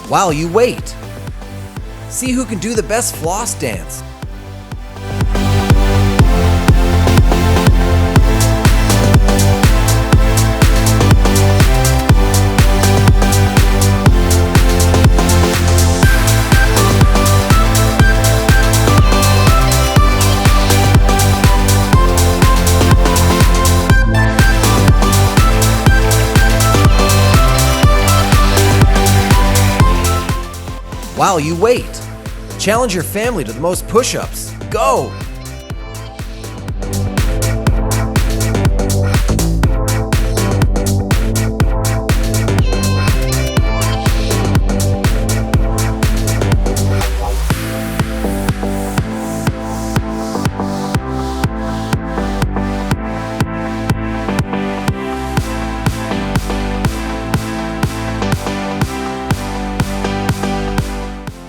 While you wait, see who can do the best floss dance. While you wait, challenge your family to the most push-ups. Go!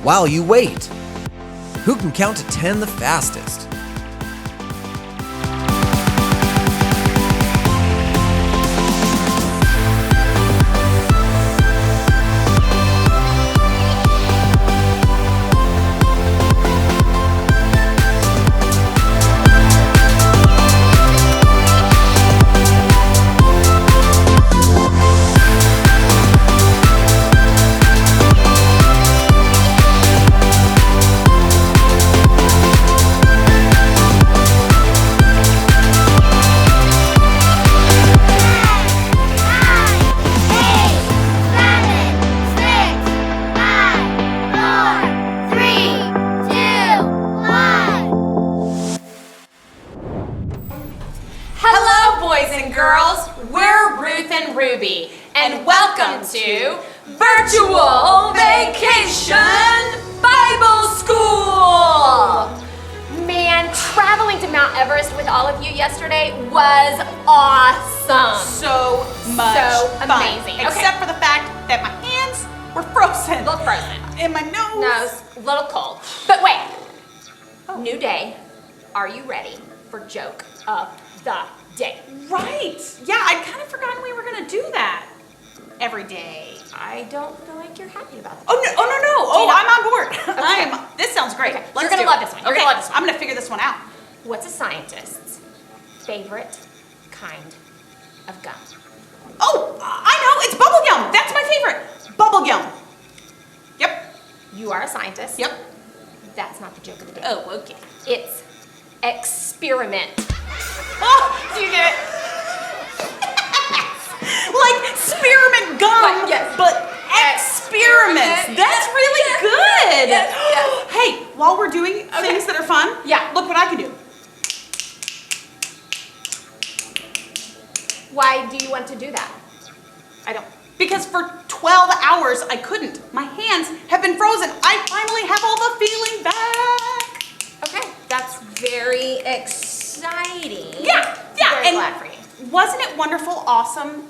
While you wait, who can count to 10 the fastest? Girls, we're Ruth and Ruby, and welcome to Virtual Vacation Bible School! Man, traveling to Mount Everest with all of you yesterday was awesome. So much fun. Amazing. Except for the fact that my hands were frozen. A little frozen. And my nose. A little cold. But wait, new day. Are you ready for joke of the day? Right. Yeah, I'd kind of forgotten we were going to do that every day. I don't feel like you're happy about that. Oh, no. I'm on board. Okay. This sounds great. Okay. Let's You're going to love this one. You're Okay, going to love this one. I'm going to figure this one out. What's a scientist's favorite kind of gum? Oh, I know. It's bubble gum. That's my favorite. Bubble gum. Yep. You are a scientist. Yep. That's not the joke of the day. Oh, okay. It's experiment. Oh, do you get it? Like spearmint gum, but experiments. That's really good. Yes. Hey, while we're doing things that are fun, look what I can do. Why do you want to do that? I don't. Because for 12 hours I couldn't. My hands have been frozen. I finally have all the feeling back. Okay, that's very exciting. Yeah. Very And glad for you. wasn't it wonderful, awesome?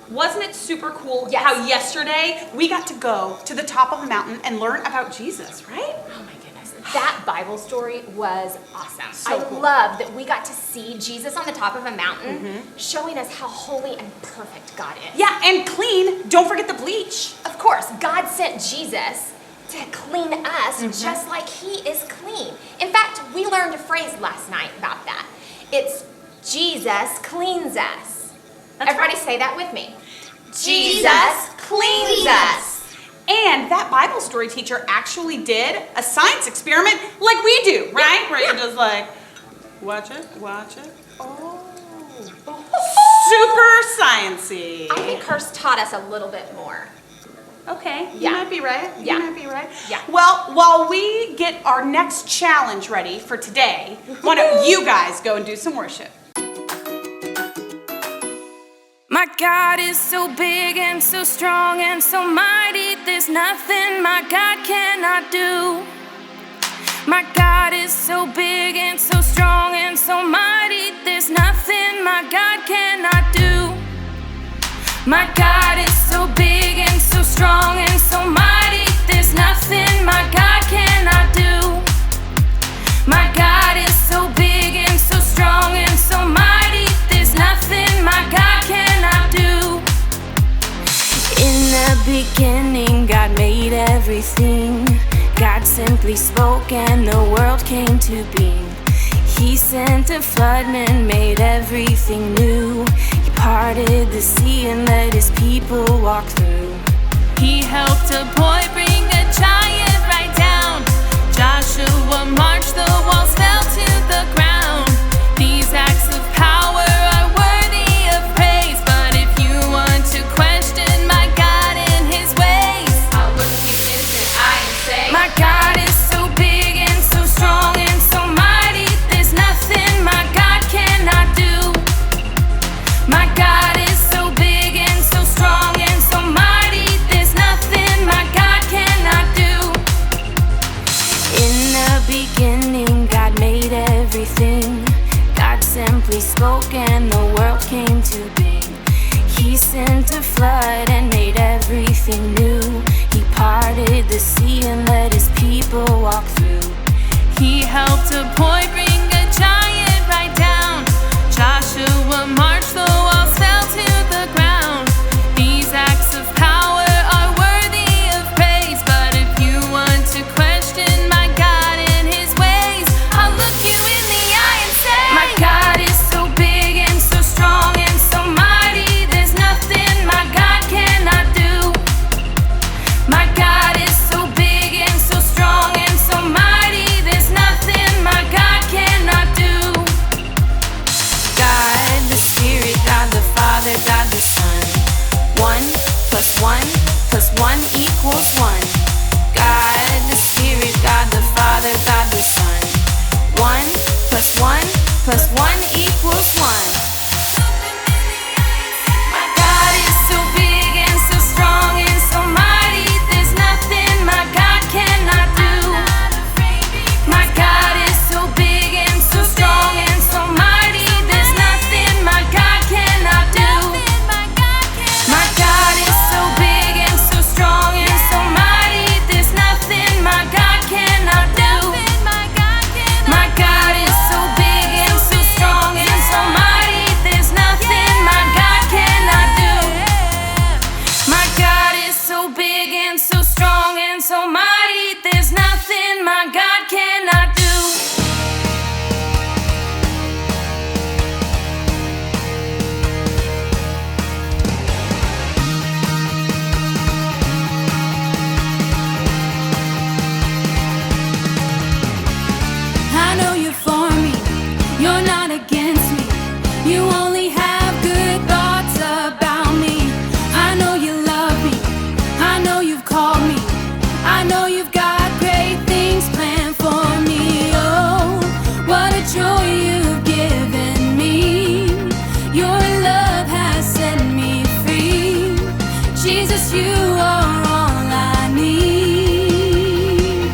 Wasn't it super cool how yesterday we got to go to the top of a mountain and learn about Jesus, right? Oh my goodness. That Bible story was awesome. So I cool. love that we got to see Jesus on the top of a mountain, showing us how holy and perfect God is. Yeah, and clean. Don't forget the bleach. Of course, God sent Jesus to clean us just like he is clean. In fact, we learned a phrase last night about that. It's Jesus cleans us. Everybody say that with me. Jesus cleans us. And that Bible story teacher actually did a science experiment like we do, right? Where you're just like, watch it. Oh. Super sciencey. I think Hurst taught us a little bit more. Okay, you Yeah. might be right. Yeah. You might be right. Yeah. Well, while we get our next challenge ready for today, why don't you guys go and do some worship? My God is so big and so strong and so mighty, there's nothing my God cannot do. My God is so big and so strong and so mighty, there's nothing my God cannot do. My God is so big and so strong and so mighty, there's nothing my God cannot do. My God is so big and so strong and so mighty, there's nothing my God cannot do. In the beginning, God made made everything. God simply spoke and the world came to being. He sent a flood and made everything new. He parted the sea and let his people walk through. He helped a boy bring a giant right down. Joshua marched, the walls fell to the ground. These acts of power are worthy of praise, but if you want to question my God and his ways, I'll look you in the eye and say, my God is so big and so strong and so mighty, there's nothing my God cannot do. My God is so big and so strong and so mighty, there's nothing my God cannot do. In the beginning, God made everything. God simply spoke and the world came to being. He sent a flood and made everything new. He parted the sea and let his people walk through. He helped a boy bring a giant right down. Joshua marched, the walls fell to the ground. These acts of power are worthy of praise, but if you want to question my God and his ways, I'll look you in the eye and say, my God is so big and so strong and so mighty, there's nothing my God cannot do. My God is so big and so strong and so mighty, there's nothing my God cannot do. God the Spirit, God the Father, God the Son. 1 + 1 + 1 equals 1. God the Spirit, God the Father, God the Son. 1 + 1 + 1 equals 1. My God is so big and so strong and so mighty, there's nothing my God cannot do. My God is so big and so strong and so mighty, there's nothing my God cannot do. My God is so big and so strong and so mighty, there's nothing my God cannot do. My God is so big and so strong and so mighty, there's nothing my God cannot do. My God is so big and so strong and so mighty, there's nothing my God cannot do. I know you're for me, you're not against me. You only have good thoughts about me. I know you love me, I know you've called me, I know you've got great things planned for me. Oh, what a joy you've given me. Your love has set me free. Jesus, you are all I need.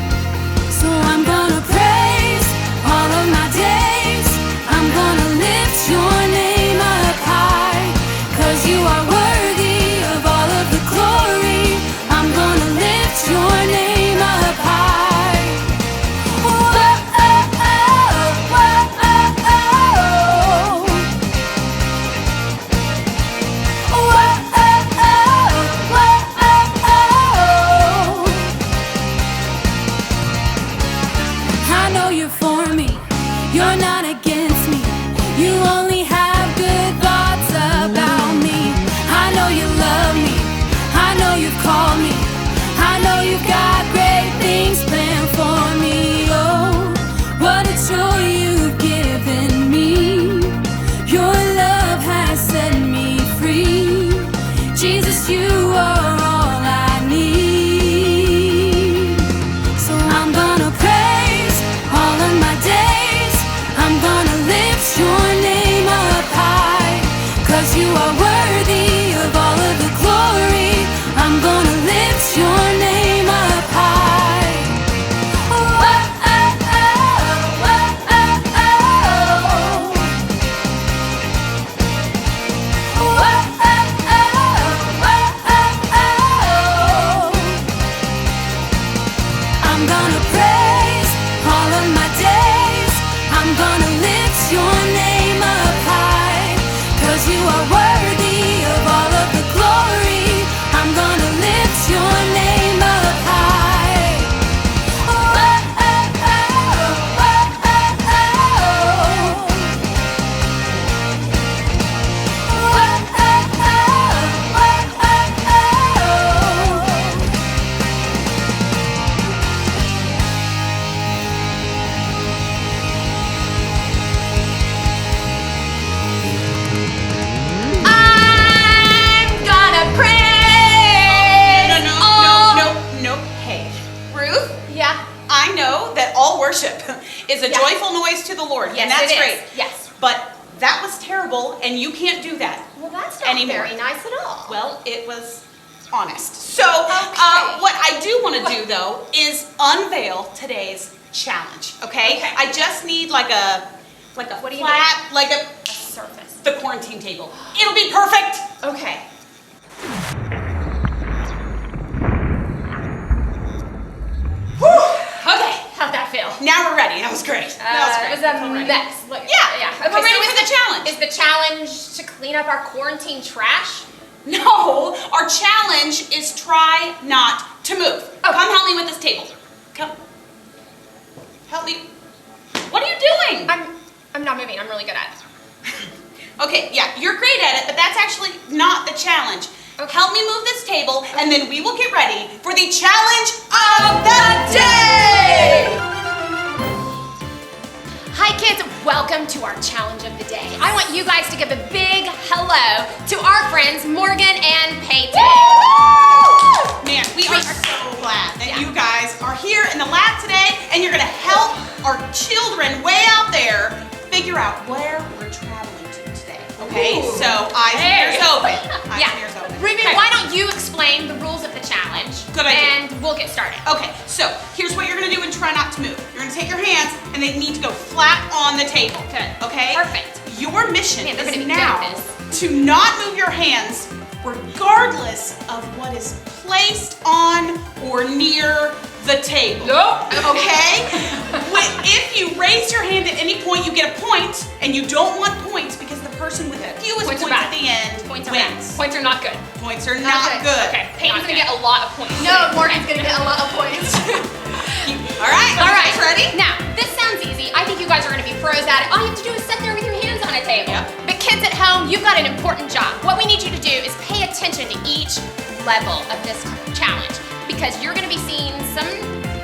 So I'm gonna praise all of my days. I'm gonna lift your name up high, 'cause you are worthy of all of the glory. I'm gonna lift your name up high. Whoa, oh, oh, whoa, oh, oh. Whoa, oh, oh, whoa, oh, oh. I know you're for me, you're not against me. You only have good thoughts about me. I know you love me, I know you've called me, I know you've got great things planned for me. Oh, what a joy you've given me. Your love has set me free. Jesus, you are all I need. So I'm gonna praise all of my days. I'm gonna lift your name up high, 'cause you are worthy of all of the glory. I'm gonna lift your name up high. Whoa, oh, oh, whoa, oh, oh. Whoa, oh, oh, whoa, oh, oh. I'm gonna praise all of my days. I'm gonna lift your name up high, 'cause you are worthy of all of the glory. I'm gonna lift your name up high. and you can't do that. Well, that's not anymore. very nice at all. Well, it was honest. So, Okay. what I do want to do though is unveil today's challenge. Okay? Okay. I just need like a What do you flat, like A surface. the quarantine table. It'll be perfect. Okay. Okay, how'd that feel? Now we're ready. That was great. That was great. It was a Feel ready. mess. Look, Yeah, Okay, we're ready so for the challenge. Is the challenge to clean up our quarantine trash? No, our challenge is try not to move. Oh. Come help me with this table. Come. Help me. What are you doing? I'm not moving. I'm really good at it. Okay, yeah, you're great at it, but that's actually not the challenge. Okay. Help me move this table, and then we will get ready for the challenge of the day! Hi kids, welcome to our challenge of the day. I want you guys to give a big hello to our friends Morgan and Peyton. Man, we are so glad that you guys are here in the lab today, and you're gonna help our children way out there figure out where we're traveling to today. Okay, Ooh. so eyes and ears open. Eyes Yeah. and ears open. Ruby, Okay. why don't you explain the rules of the challenge? Good idea. And we'll get started. Okay, so here's what you're gonna do and try not to move. You're gonna take your hands and they need to go flat on the table. Good. Okay? Perfect. Your mission Man, they're is gonna be now good at to not move your hands regardless of what is placed on or near the table. Nope. Okay? If you raise your hand at any point, you get a point, and you don't want points because the person with the fewest Points points are bad. at the end Points are bad. wins. Points are not good. Points are not good. Okay, Peyton's gonna get a lot of points. No, Morgan's gonna get a lot of points. All right, All you right, guys ready? Now, this sounds easy. I think you guys are gonna be pros at it. All you have to do is sit there with your hands on a table. Yep. But kids at home, you've got an important job. What we need you to do is pay attention to each level of this challenge because you're gonna be seeing some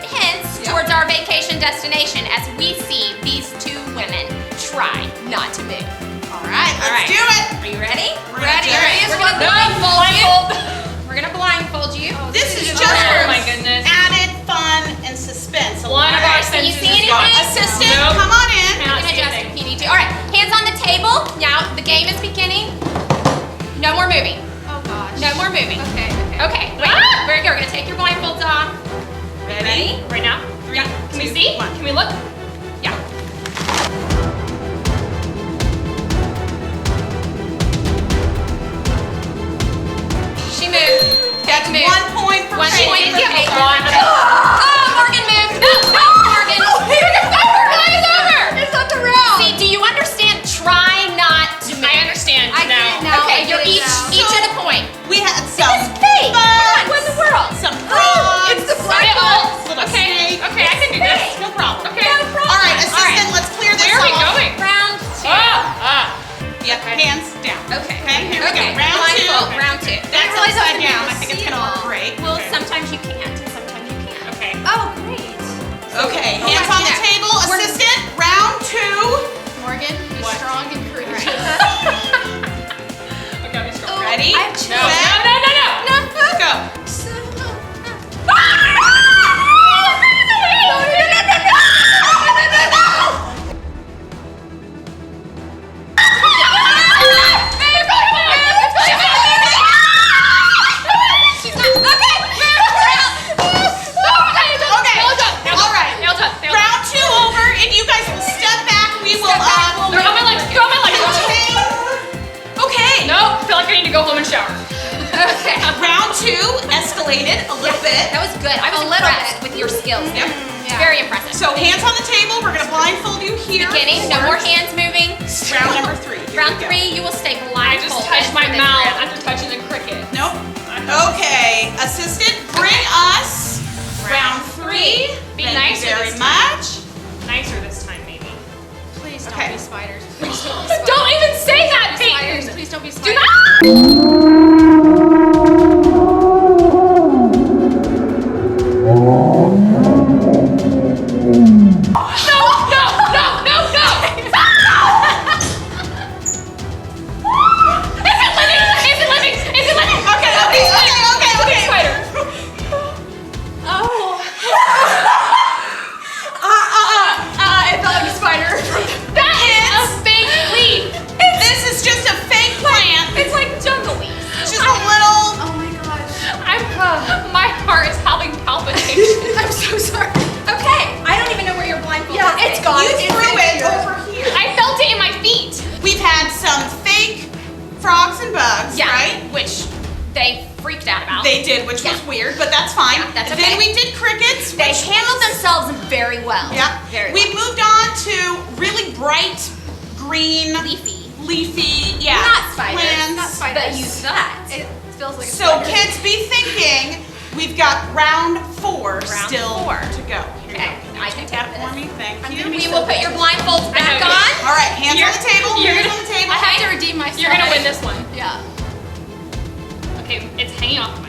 hints towards our vacation destination as we see these two women try not to move. All right, let's do it. Are you ready? We're ready. We're gonna blindfold you. We're gonna blindfold you. This is just Oh for my goodness. added fun and suspense. One of our Alright, Can you see anything? assistant, Nope. come on in. You can adjust if you need to. All right, hands on the table. Now the game is beginning. No more moving. Oh gosh. No more moving. Okay. Okay, wait. We're gonna take your blindfolds off. Ready? Right now? Three, Can we two, see? one. Can we look? Yeah. She moved. That's Moved. 1 point for 1 Peyton. point for Peyton. Oh, Morgan moved. No, Morgan. It's over, guys, over. It's not the round. See, do you understand? Try not to move. I understand I get it now. Okay, I you're get it each now. at a point. We had some It's fake. Come on, bugs, what in the world? some frogs, it's the Sorry, bugs. little Okay, snakes. okay, I can do this. No problem. Okay. No problem. All right, assistant, let's clear this Where are we off. going? Round two. Yep, hands down. Okay. Okay, here we go. Okay, Round blindfold, two. round two. That's realize I was upside gonna down. be I think it's able gonna to see break. Well, sometimes you can't and sometimes you can. Okay. Oh, great. Okay, hands on the there. table. Assistant, round two. Morgan, be What? strong and courageous. Okay, be strong. Ready? I have set, No. go. All right. Round two over. If you guys will step back, we will Okay. No, I feel like I need to go home and shower. Okay. Round two escalated a little bit. That was good. I was impressed with your skills. Yep. Very impressive. So hands on the table. We're gonna blindfold you here. Beginning, no for more hands moving. Round number three. Here Round we go. 3, you will stay I blindfolded. just touched my for this mouth round. after touching the cricket. Nope. Okay, assistant, bring us round three. Be Thank nicer you very this time. much. Nicer this time, maybe. Please don't Okay. be spiders. Please don't be spiders. Don't even say that, Spiders. Peyton! Please don't be Do spiders. not! Okay. Spider! It felt like a spider. That is a fake leaf! This is just a weird, but that's fine. Yeah, that's Then okay. we did crickets. They which handled was- themselves very well. Yeah. Very We well. moved on to really bright green, leafy, yeah. Not spiders. plants. Not spiders. But use that. It feels like a So spider. kids, be thinking we've got round 4 still 4. to go. Here Okay, you go. I can Tap take for this. me, thank you. We will put your blindfolds back know. on. All right, hands on the table. you're Hands gonna- on the table. I have to redeem myself. You're gonna win this one. Yeah. Okay, it's hanging off my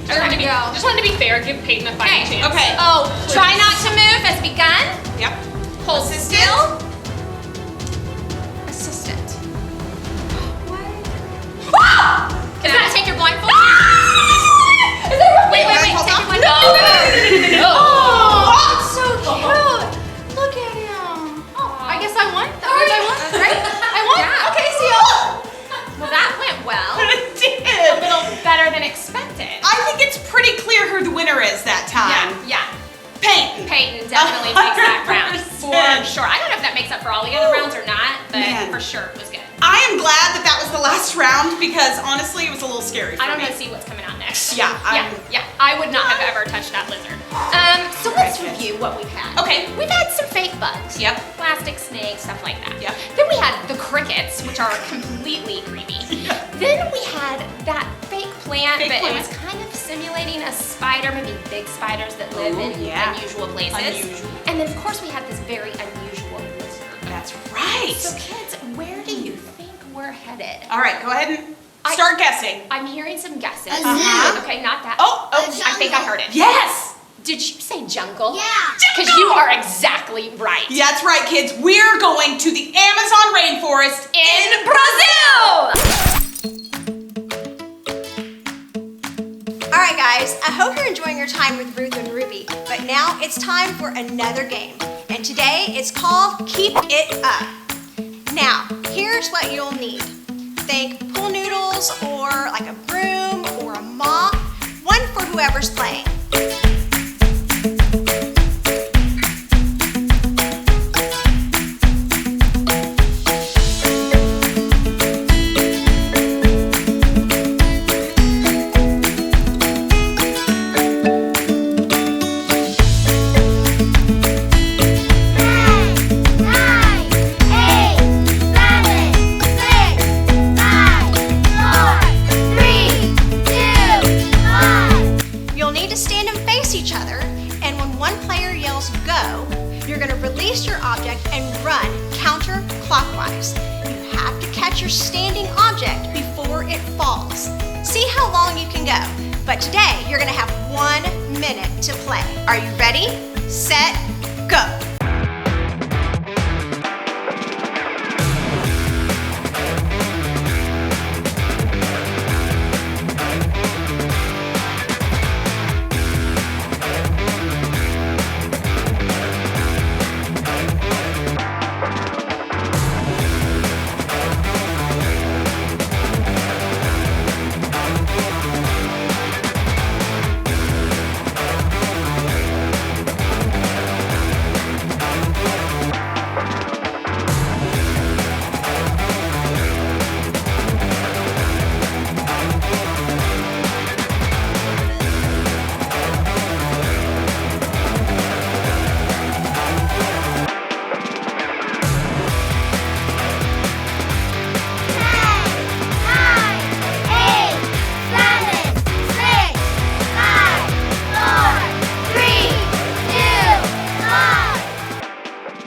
There we go. Just wanted to be fair, give Peyton a fighting Okay. chance. Okay. Oh, try not to move as begun. Yep. Hold Assistant. still. Assistant. Can I take your blindfold? Wait, Wait, take hold your on. blindfold. No. Oh, so cute. Look at him. Oh, I guess I won. That means I won. Right? I won. Yeah. Okay, Seal. Well, that went well. It did. A little better than expected. I think it's pretty clear who the winner is that time. Yeah. Peyton. Peyton definitely takes that round 100%. for sure. I don't know if that makes up for all the other rounds or not, but Man. for sure it was good. I am glad that that was the last round because honestly it was a little scary for I don't me. know, see what's coming out next. Yeah, yeah. I would not have ever touched that lizard. So let's review what we've had. Okay. We've had some fake bugs. Yep. Plastic snakes, stuff like that. Yep. Then we had the crickets, which are completely creepy. Yeah. Then we had that fake plant, Fake but plant. it was kind of simulating a spider, maybe big spiders that live Ooh, in yeah. unusual places. Unusual. And then of course we had this very unusual lizard. That's right. So kids, where do you think we're headed? All right, go ahead and start guessing. I'm hearing some guesses. Uh-huh. Okay, not that. Oh, I think I heard it. Yes. Did you say jungle? Yeah. Because you are exactly right. Yeah, that's right, kids. We're going to the Amazon rainforest In Brazil! All right, guys, I hope you're enjoying your time with Ruth and Ruby, but now it's time for another game. And today it's called Keep It Up. Now, here's what you'll need. Think pool noodles or like a broom or a mop, one for whoever's playing. You'll need to stand and face each other, and when one player yells go, you're going to release your object and run counterclockwise. You have to catch your standing object before it falls. See how long you can go. But today, you're going to have 1 minute to play. Are you ready? Set, go.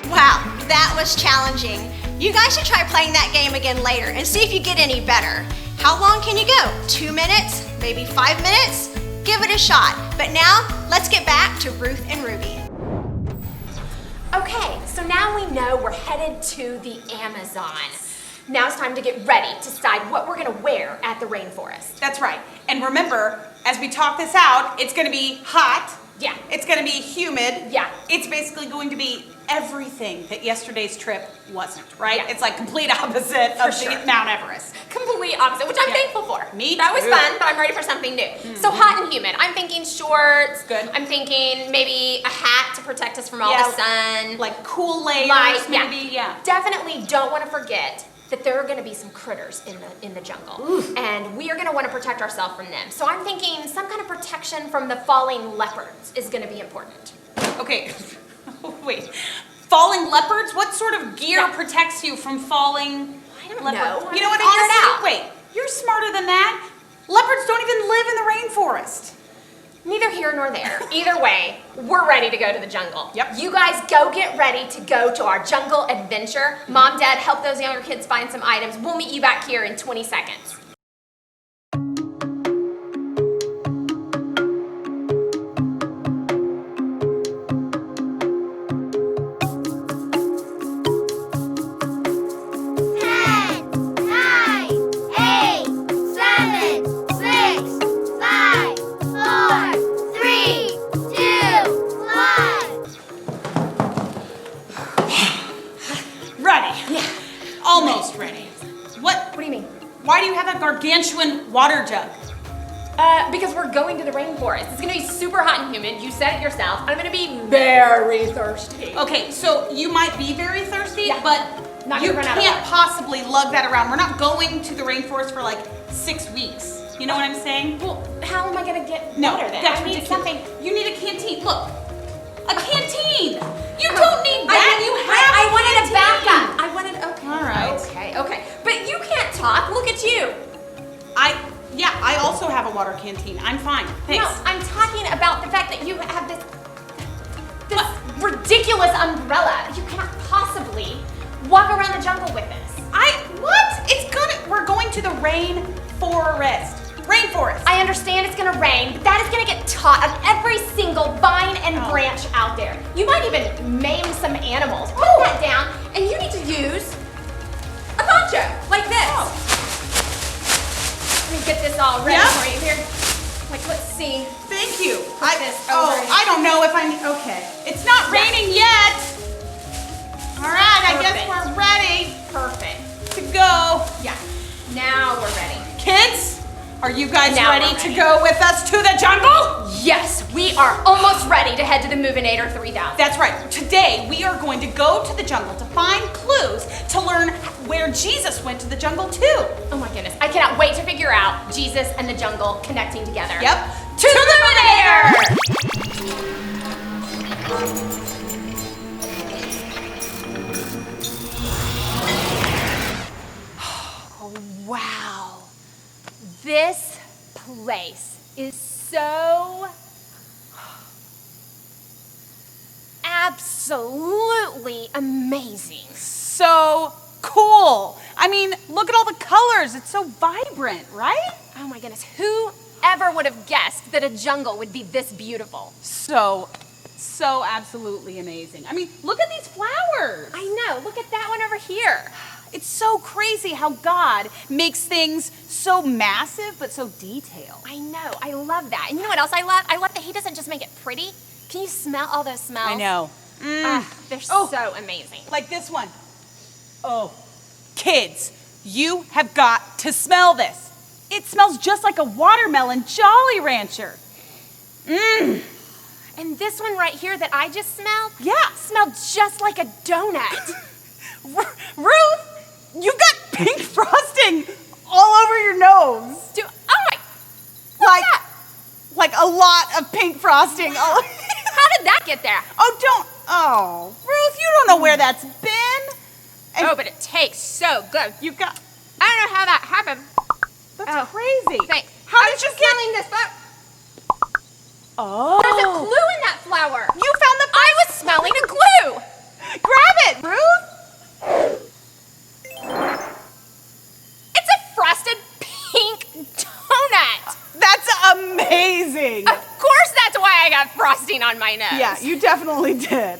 Wow, that was challenging. You guys should try playing that game again later and see if you get any better. How long can you go? 2 minutes? Maybe 5 minutes? Give it a shot. But now, let's get back to Ruth and Ruby. Okay, so now we know we're headed to the Amazon. Now it's time to get ready to decide what we're gonna wear at the rainforest. That's right. And remember, as we talk this out, it's going to be hot. Yeah. It's going to be humid. Yeah. It's basically going to be everything that yesterday's trip wasn't, right? Yeah. It's like complete opposite of sure. Mount Everest. Complete opposite, which I'm Yeah. thankful for. Me That was too. fun, but I'm ready for something new. So hot and humid. I'm thinking shorts. Good. I'm thinking maybe a hat to protect us from all Yeah, the sun. Like cool layers, Light, maybe. Yeah. Definitely don't want to forget that there are going to be some critters in the jungle, and we are going to want to protect ourselves from them. So I'm thinking some kind of protection from the falling leopards is going to be important. Okay, wait. Falling leopards? What sort of gear protects you from falling leopards? know. You know what, Figure it honestly, out. wait. You're smarter than that. Leopards don't even live in the rainforest. Neither here nor there. Either way, we're ready to go to the jungle. Yep. You guys go get ready to go to our jungle adventure. Mom, Dad, help those younger kids find some items. We'll meet you back here in 20 seconds. Almost ready. What do you mean? Why do you have a gargantuan water jug? Because we're going to the rainforest. It's gonna be super hot and humid. You said it yourself. I'm gonna be very thirsty. Okay, so you might be very thirsty, Yeah. but Not you gonna run out of can't water. possibly lug that around. We're not going to the rainforest for like 6 weeks. You know what I'm saying? Well, how am I gonna get No, water then? that's I need ridiculous. something. You need a canteen. Look, a canteen. You don't need that. I wanted a backup. I wanted. Okay. All right. Okay. But you can't talk. Look at you. I also have a water canteen. I'm fine. Thanks. No, I'm talking about the fact that you have this ridiculous umbrella. You cannot possibly walk around the jungle with this. We're going to the rainforest. Rainforest. I understand it's gonna rain, but that is gonna get taught on every single vine and branch out there. You might even maim some animals. Put that down, and you need to use a poncho like this. Let me get this all ready for you here. Like, let's see. Thank you. this over. I don't know if I'm okay. It's not raining yet. All right, I guess Perfect. we're ready Perfect. to go. Yeah. Now we're ready. Kids, are you guys Now ready we're to ready. go with us to the jungle? Yes, we are almost ready to head to the Movinator 3000. That's right. Today we are going to go to the jungle to find clues to learn where Jesus went to the jungle too. Oh my goodness, I cannot wait to figure out Jesus and the jungle connecting together. Yep. To the Movinator! Wow. This place is so absolutely amazing. So cool. I mean, look at all the colors. It's so vibrant, right? Oh my goodness, who ever would have guessed that a jungle would be this beautiful? So absolutely amazing. I mean, look at these flowers. I know, look at that one over here. It's so crazy how God makes things so massive but so detailed. I know, I love that. And you know what else I love? I love that he doesn't just make it pretty. Can you smell all those smells? I know. They're so amazing. Like this one. Oh, kids, you have got to smell this. It smells just like a watermelon Jolly Rancher. And this one right here that I just smelled? Yeah. Smelled just like a donut. Ruth, you got pink frosting all over your nose. Like a lot of pink frosting. Oh. How did that get there? Ruth, you don't know where that's been. And Oh, but it tastes so good. you got, I don't know how that happened. that's crazy. Thanks. How I did was you just get, smelling this flower. oh. There's a glue in that flower. You found the, I was smelling a glue. grab it, Ruth. It's a frosted pink donut. That's amazing. Of course that's why I got frosting on my nose. Yeah, you definitely did.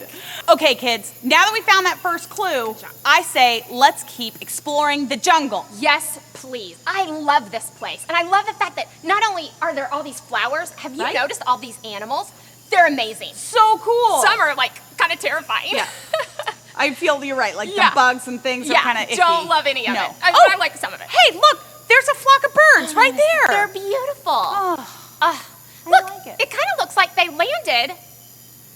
Okay, kids, now that we found that first clue, I say let's keep exploring the jungle. Yes, please. I love this place. And I love the fact that not only are there all these flowers, have you Right? noticed all these animals? They're amazing. So cool. Some are like kind of terrifying. Yeah. I feel you're right. Like Yeah. the bugs and things are kind of icky. don't love any of No. it. I like some of it. Hey, look, there's a flock of birds right there. They're beautiful. Oh, Look, like it. kind of looks like they landed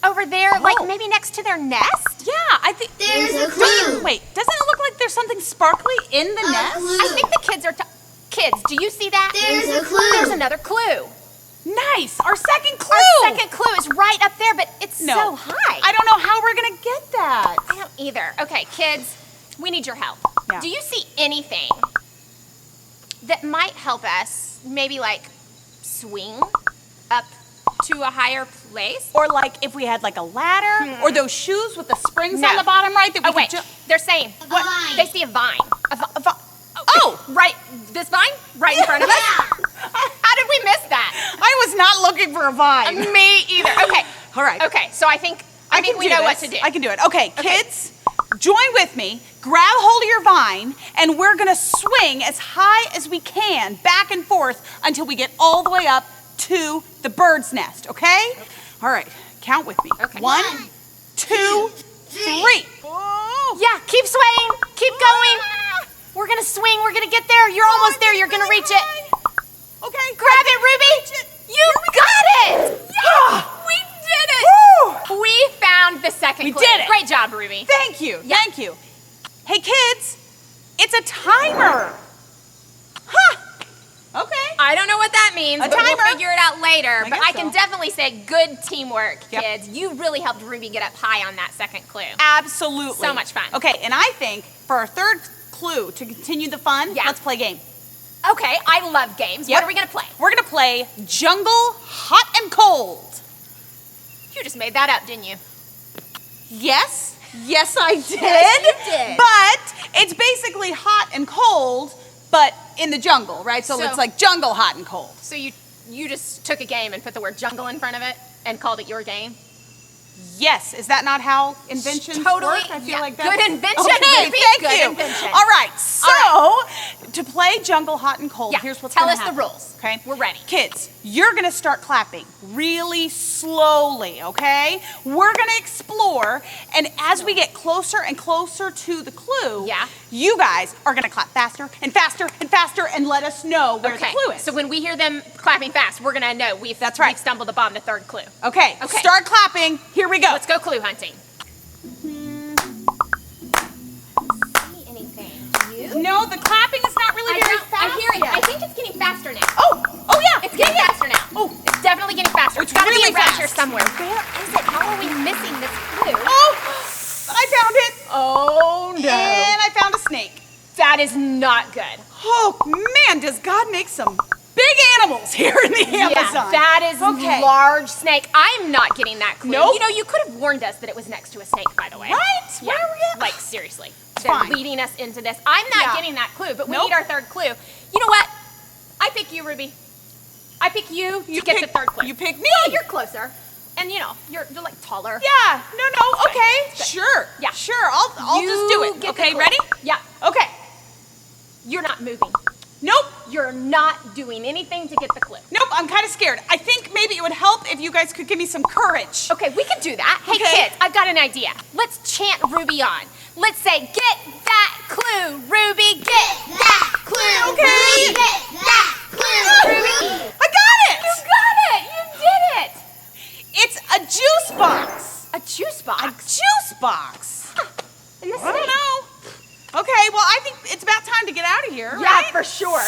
over there, like maybe next to their nest. Yeah, I think There's a clue. Wait, doesn't it look like there's something sparkly in the nest? I think the kids are kids, do you see that? There's a clue. There's another clue. Nice, our second clue. Our second clue is right up there, but it's so high. I don't know how we're gonna get that. I don't either. Okay, kids, we need your help. Yeah. Do you see anything that might help us maybe like swing up to a higher place? Or like if we had like a ladder, or those shoes with the springs on No. the bottom, right? That we Oh, wait. could They're saying A vine. they see a vine. Oh, Right. This vine? Right in front of us? How did we miss that? I was not looking for a vine. Me either. Okay. All right. Okay, so I think can we do know what this. to do. I can do it. Okay, kids, join with me. Grab hold of your vine, and we're gonna swing as high as we can back and forth until we get all the way up to the bird's nest. Okay? All right. Count with me. Okay. 1, 2, 3. Yeah, keep swaying. Keep going. We're gonna swing. We're gonna get there. You're almost there. You're gonna reach it. Okay. Grab it, Ruby. You got it. Yeah. We did it. Woo. We found the second We clue. did it. Great job, Ruby. Thank you. Yeah. Thank you. Hey, kids, it's a timer. Huh. Okay. I don't know what that means, A but we'll timer. figure it out later. But guess I can so. definitely say good teamwork, Yep. kids. You really helped Ruby get up high on that second clue. Absolutely. So much fun. Okay, and I think for our third clue to continue the fun, Yeah. let's play a game. Okay, I love games. Yep. What are we gonna play? We're gonna play Jungle Hot and Cold. You just made that up, didn't you? Yes, I did. Yes, you did. But it's basically hot and cold, but in the jungle, right? So So- it's like jungle hot and cold. So you just took a game and put the word jungle in front of it and called it your game? Yes, is that not how inventions Totally, work? I feel yeah. like that's Good invention, Okay, Ruby, thank good you. invention. All right, so All to play Jungle Hot and Cold, Yeah, here's what's tell gonna us the happen. rules. Okay, We're ready. Kids, you're gonna start clapping really slowly. Okay, we're gonna explore, and as we get closer and closer to the clue, Yeah. you guys are gonna clap faster and faster and faster, and let us know where the clue is. So when we hear them clapping fast, we're gonna know we've stumbled upon the third clue. Okay, Okay. start clapping. Here we go. Let's go clue hunting. See anything? Do you? No, the clapping is not really very fast. I hear it. yet. I think it's getting faster now. Oh yeah, It's getting faster now. Oh. It's definitely getting faster. It's gotta really be around here fast. somewhere. Where is it? How are we missing this clue? Oh, I found it. Oh no. And I found a snake. That is not good. Oh man, does God make some big animals here in the Amazon? Yeah, that is Okay. large snake. I'm not getting that clue. Nope. You know, you could have warned us that it was next to a snake, by the way. Right? Yeah. Where are we at? Like, seriously. They're fine. leading us into this. I'm not Yeah. getting that clue, but we Nope. need our third clue. You know what? I pick you, Ruby. I pick you to get the third clue. You pick me. Well, you're closer. And, you know, you're like taller. Yeah. No. fine. Okay. It's good. Sure. Yeah. Sure. I'll You just do it. get the Okay. clue. Ready? Yeah. Okay. You're not moving. Nope. You're not doing anything to get the clue. Nope. I'm kind of scared. I think maybe it would help if you guys could give me some courage. Okay, we can do that. Hey, Okay. kids, I've got an idea. Let's chant Ruby on. Let's say, get that clue, Ruby, get that clue. Okay. Ruby, get that clue, Ruby. I got it. You got it. You did it. It's a juice box. A juice box. A juice box. In the I don't snake. know. Okay, well, I think it's about time to get out of here, Yeah, right? for sure.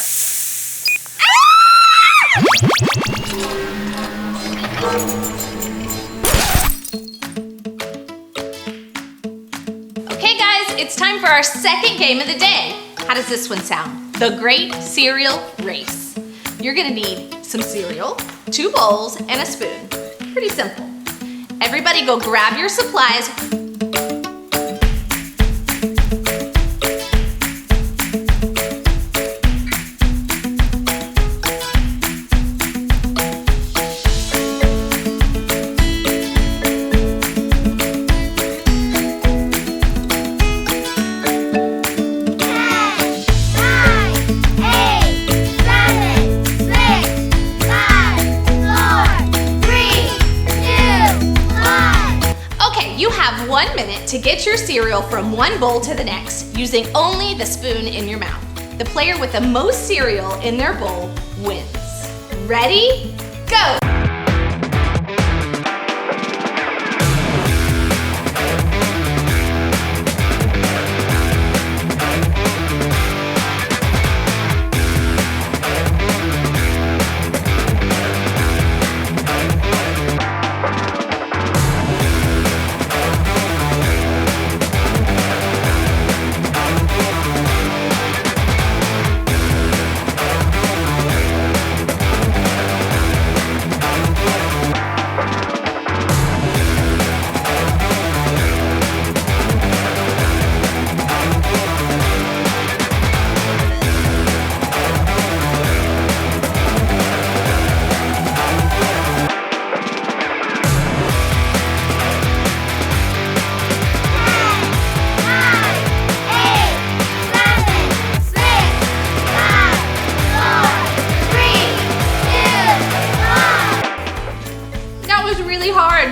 Okay guys, it's time for our second game of the day. How does this one sound? The Great Cereal Race. You're gonna need some cereal, 2 bowls, and a spoon. Pretty simple. Everybody go grab your supplies. Okay, you have 1 minute to get your cereal from one bowl to the next using only the spoon in your mouth. The player with the most cereal in their bowl wins. Ready? Go!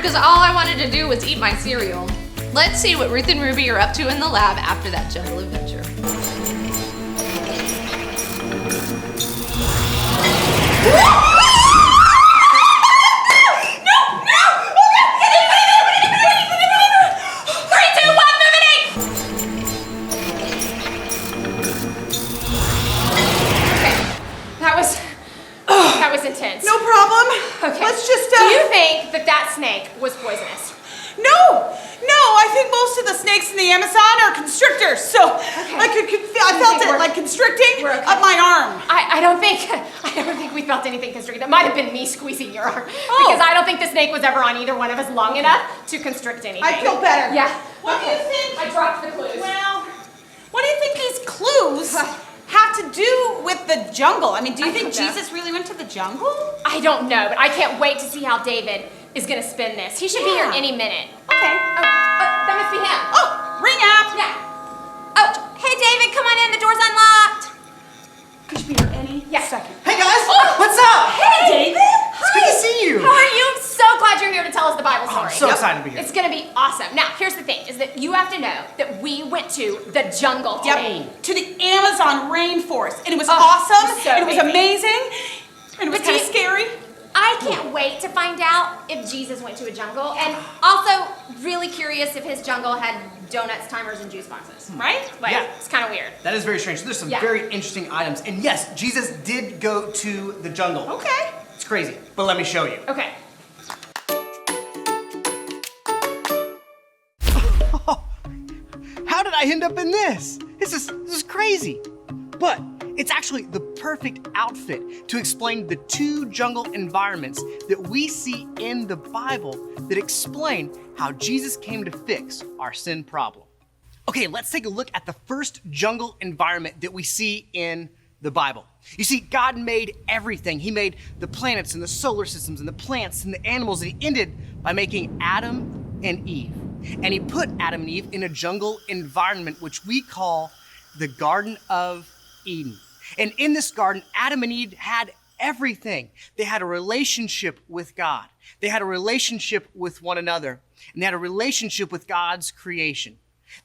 because all I wanted to do was eat my cereal. Let's see what Ruth and Ruby are up to in the lab after that jungle adventure. That was intense. No problem. Okay. Let's just, Do you think that snake was poisonous? No, I think most of the snakes in the Amazon are constrictors, so I felt it like constricting up my arm. I don't think we felt anything constricting. That might have been me squeezing your arm. Because I don't think the snake was ever on either one of us long enough to constrict anything. I feel better. Yeah. What do you think? I dropped the clues. Well, what do you think these clues have to do with the jungle? I mean, do you think Jesus really went to the jungle? I don't know, but I can't wait to see how David is gonna spin this. He should be here any minute. Okay. That must be him. Oh, ring out. Yeah. Oh, hey David, come on in. The door's unlocked. He should be here any second. Hey guys, what's up? Hey, David. It's good to see you. How are you? I'm so glad you're here to tell us the Bible story. I'm so excited to be here. It's gonna be awesome. Now, here's the thing: is that you have to know that we went to the jungle today. To the Amazon rainforest, and it was awesome. So and it was amazing. And it was But kind of do you- scary. I can't wait to find out if Jesus went to a jungle, and also really curious if his jungle had donuts, timers, and juice boxes. Right? Like, Yeah. it's kind of weird. That is very strange. So there's some Yeah. very interesting items. And yes, Jesus did go to the jungle. Okay. It's crazy, but let me show you. Okay. How did I end up in this? This is crazy. But it's actually the perfect outfit to explain the two jungle environments that we see in the Bible that explain how Jesus came to fix our sin problem. Okay, let's take a look at the first jungle environment that we see in the Bible. You see, God made everything. He made the planets and the solar systems and the plants and the animals, and he ended by making Adam and Eve. And he put Adam and Eve in a jungle environment, which we call the Garden of Eden. And in this garden, Adam and Eve had everything. They had a relationship with God. They had a relationship with one another. And they had a relationship with God's creation.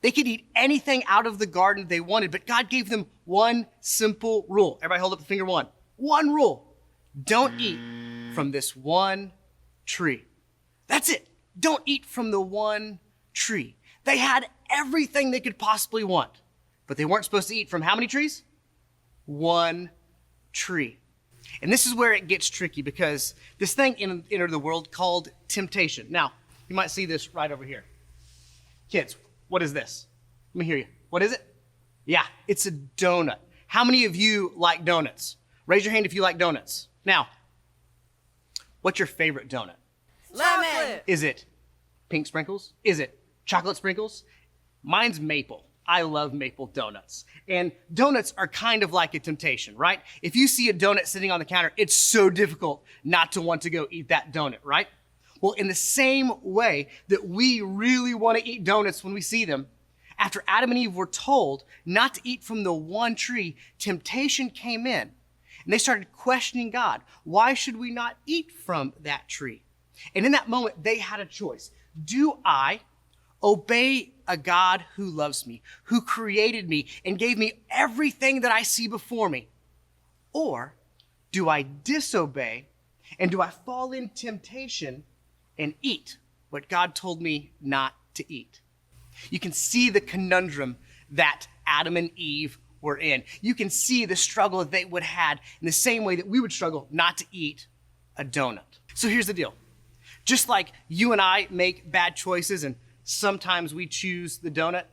They could eat anything out of the garden they wanted, but God gave them one simple rule. Everybody hold up the finger one. One rule. Don't eat from this one tree. That's it. Don't eat from the one tree. They had everything they could possibly want, but they weren't supposed to eat from how many trees? One tree. And this is where it gets tricky because this thing entered the world called temptation. Now, you might see this right over here. Kids, what is this? Let me hear you. What is it? Yeah, it's a donut. How many of you like donuts? Raise your hand if you like donuts. Now, what's your favorite donut? Lemon. Is it pink sprinkles? Is it chocolate sprinkles? Mine's maple. I love maple donuts. And donuts are kind of like a temptation, right? If you see a donut sitting on the counter, it's so difficult not to want to go eat that donut, right? Well, in the same way that we really want to eat donuts when we see them, after Adam and Eve were told not to eat from the one tree, temptation came in. And they started questioning God. Why should we not eat from that tree? And in that moment, they had a choice. Do I obey a God who loves me, who created me and gave me everything that I see before me? Or do I disobey and do I fall in temptation and eat what God told me not to eat? You can see the conundrum that Adam and Eve were in. You can see the struggle that they would have had in the same way that we would struggle not to eat a donut. So here's the deal. Just like you and I make bad choices and sometimes we choose the donut,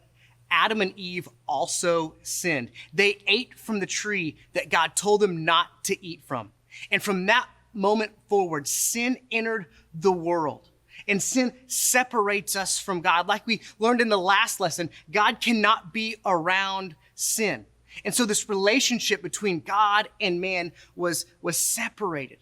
Adam and Eve also sinned. They ate from the tree that God told them not to eat from. And from that moment forward, sin entered the world. And sin separates us from God. Like we learned in the last lesson, God cannot be around sin. And so this relationship between God and man was separated.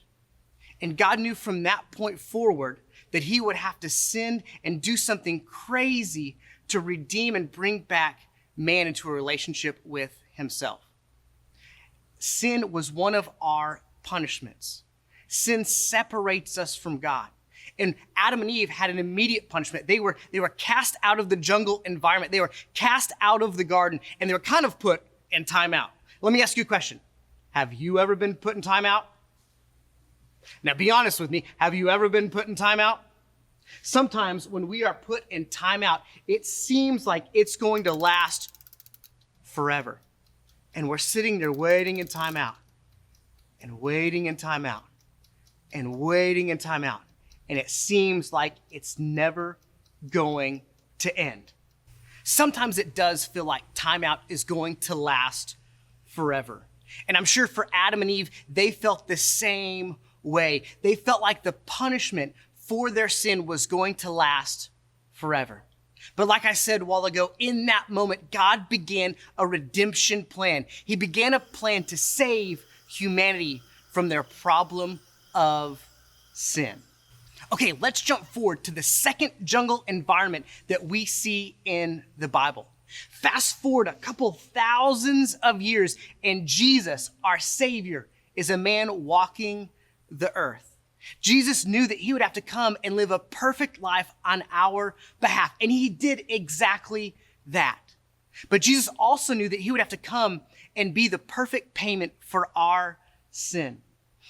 And God knew from that point forward that he would have to sin and do something crazy to redeem and bring back man into a relationship with himself. Sin was one of our punishments. Sin separates us from God. And Adam and Eve had an immediate punishment. They were cast out of the jungle environment. They were cast out of the garden, and they were kind of put in timeout. Let me ask you a question. Have you ever been put in timeout? Now be honest with me. Have you ever been put in timeout? Sometimes when we are put in timeout, it seems like it's going to last forever. And we're sitting there waiting in timeout, and waiting in timeout, and waiting in timeout. And it seems like it's never going to end. Sometimes it does feel like timeout is going to last forever. And I'm sure for Adam and Eve, they felt the same way. They felt like the punishment for their sin was going to last forever. But like I said a while ago, in that moment, God began a redemption plan. He began a plan to save humanity from their problem of sin. Okay, let's jump forward to the second jungle environment that we see in the Bible. Fast forward a couple thousands of years, and Jesus, our Savior, is a man walking the earth. Jesus knew that he would have to come and live a perfect life on our behalf, and he did exactly that. But Jesus also knew that he would have to come and be the perfect payment for our sin.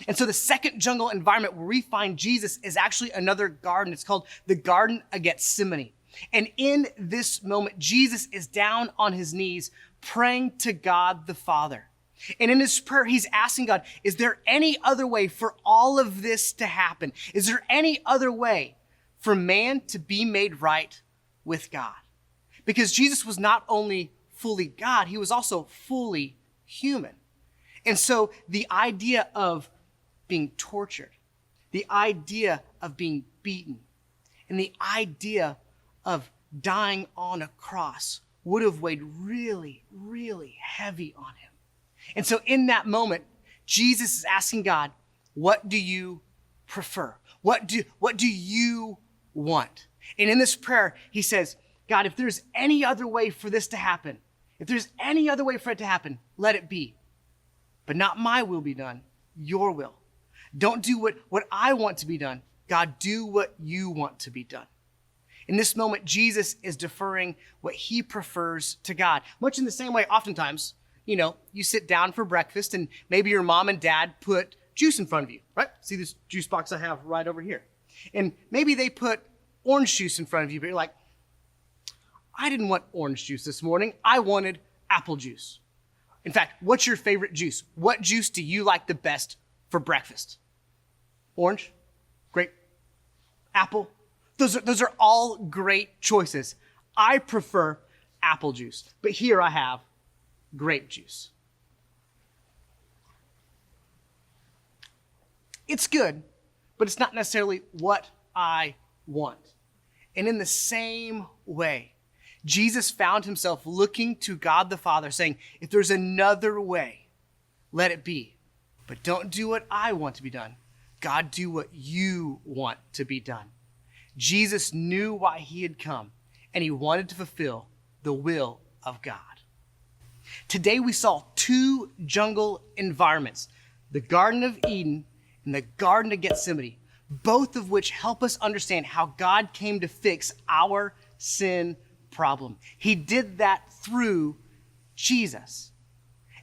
And so the second jungle environment where we find Jesus is actually another garden. It's called the Garden of Gethsemane. And in this moment, Jesus is down on his knees praying to God the Father. And in his prayer, he's asking God, is there any other way for all of this to happen? Is there any other way for man to be made right with God? Because Jesus was not only fully God, he was also fully human. And so the idea of being tortured, the idea of being beaten, and the idea of dying on a cross would have weighed really, really heavy on him. And so in that moment, Jesus is asking God, what do you prefer? What do you want? And in this prayer, he says, God, if there's any other way for this to happen, if there's any other way for it to happen, let it be. But not my will be done, your will. Don't do what I want to be done. God, do what you want to be done. In this moment, Jesus is deferring what he prefers to God. Much in the same way, oftentimes, you sit down for breakfast and maybe your mom and dad put juice in front of you, right? See this juice box I have right over here. And maybe they put orange juice in front of you, but you're like, I didn't want orange juice this morning. I wanted apple juice. In fact, what's your favorite juice? What juice do you like the best for breakfast? Orange, grape, apple. Those are all great choices. I prefer apple juice, but here I have grape juice. It's good, but it's not necessarily what I want. And in the same way, Jesus found himself looking to God the Father saying, if there's another way, let it be. But don't do what I want to be done. God, do what you want to be done. Jesus knew why he had come, and he wanted to fulfill the will of God. Today we saw two jungle environments, the Garden of Eden and the Garden of Gethsemane, both of which help us understand how God came to fix our sin problem. He did that through Jesus.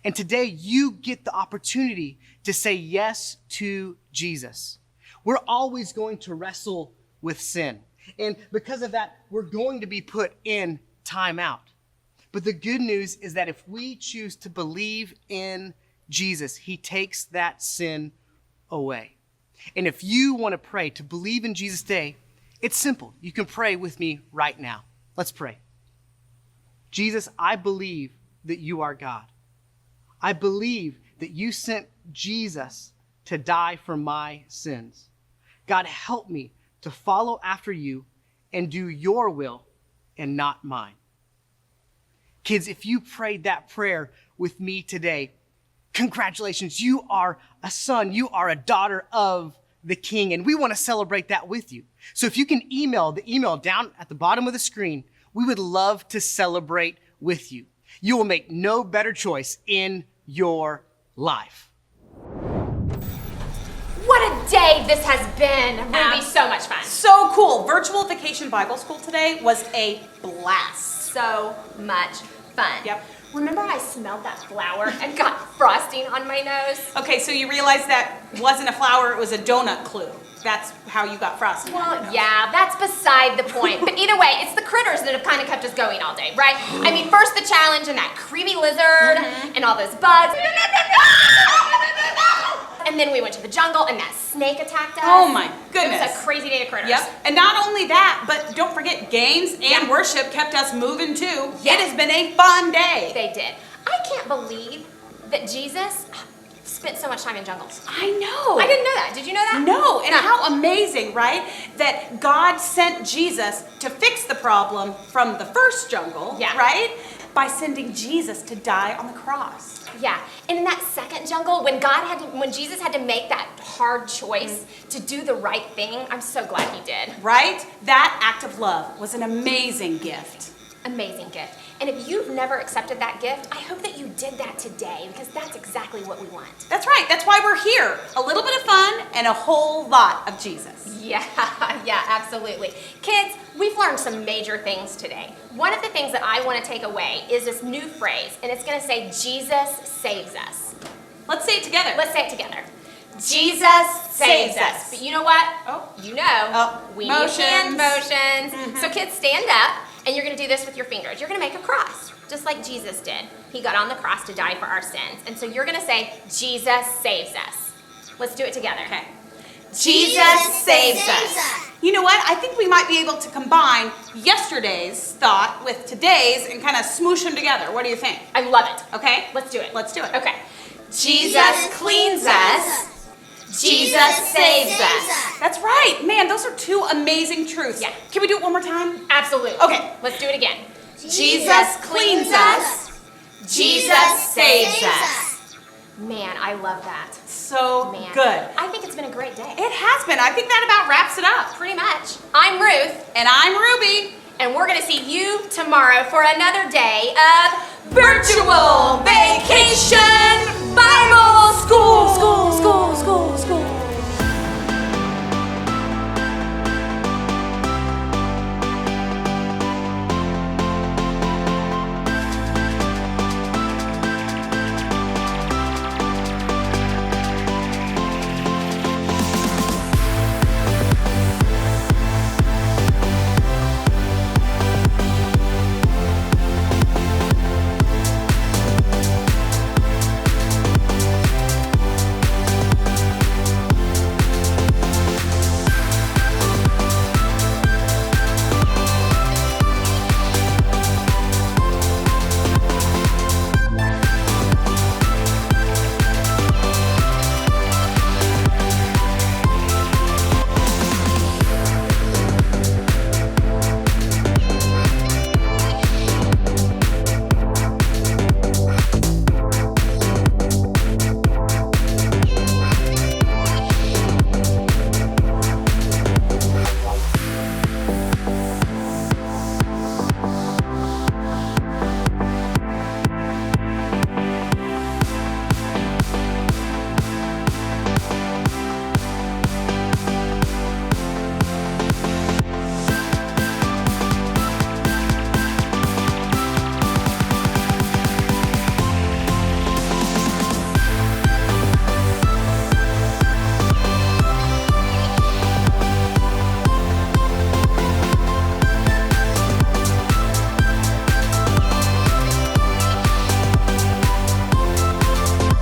And today you get the opportunity to say yes to Jesus. We're always going to wrestle with sin. And because of that, we're going to be put in timeout. But the good news is that if we choose to believe in Jesus, he takes that sin away. And if you want to pray to believe in Jesus today, it's simple. You can pray with me right now. Let's pray. Jesus, I believe that you are God. I believe that you sent Jesus to die for my sins. God, help me to follow after you and do your will and not mine. Kids, if you prayed that prayer with me today, congratulations, you are a son, you are a daughter of the King, and we want to celebrate that with you. So if you can email the email down at the bottom of the screen, we would love to celebrate with you. You will make no better choice in your life. What a day this has been. Ruby, so much fun. So cool. Virtual Vacation Bible School today was a blast. So much fun. Yep. Remember I smelled that flour and got frosting on my nose? Okay, so you realize that wasn't a flower, it was a donut clue. That's how you got frosting. Well, yeah, that's beside the point. But either way, it's the critters that have kind of kept us going all day, right? I mean, first the challenge and that creepy lizard and all those bugs. And then we went to the jungle and that snake attacked us. Oh my goodness. It was a crazy day of critters. Yep. And not only that, but don't forget games and worship kept us moving too. Yeah. It has been a fun day. They did. I can't believe that Jesus spent so much time in jungles. I know. I didn't know that. Did you know that? No, and how amazing, right? That God sent Jesus to fix the problem from the first jungle, right? By sending Jesus to die on the cross. Yeah, and in that second jungle, when Jesus had to make that hard choice to do the right thing, I'm so glad he did. Right? That act of love was an amazing gift. Amazing gift. And if you've never accepted that gift, I hope that you did that today because that's exactly what we want. That's right. That's why we're here. A little bit of fun and a whole lot of Jesus. Yeah, absolutely. Kids, we've learned some major things today. One of the things that I want to take away is this new phrase, and it's going to say, Jesus saves us. Let's say it together. Let's say it together. Jesus saves us. But you know what? Oh. You know, we need hand motions. Mm-hmm. So kids, stand up, and you're going to do this with your fingers. You're going to make a cross, just like Jesus did. He got on the cross to die for our sins. And so you're going to say, Jesus saves us. Let's do it together. Okay. Jesus saves us. You know what? I think we might be able to combine yesterday's thought with today's and kind of smoosh them together. What do you think? I love it. Okay? Let's do it. Let's do it. Okay. Jesus cleans us. Jesus saves us. That's right. Man, those are two amazing truths. Yeah. Can we do it one more time? Absolutely. Okay. Let's do it again. Jesus cleans us. Jesus saves us. Man, I love that. So good. I think it's been a great day. It has been. I think that about wraps it up. Pretty much. I'm Ruth. And I'm Ruby. And we're going to see you tomorrow for another day of Virtual Vacation Bible School.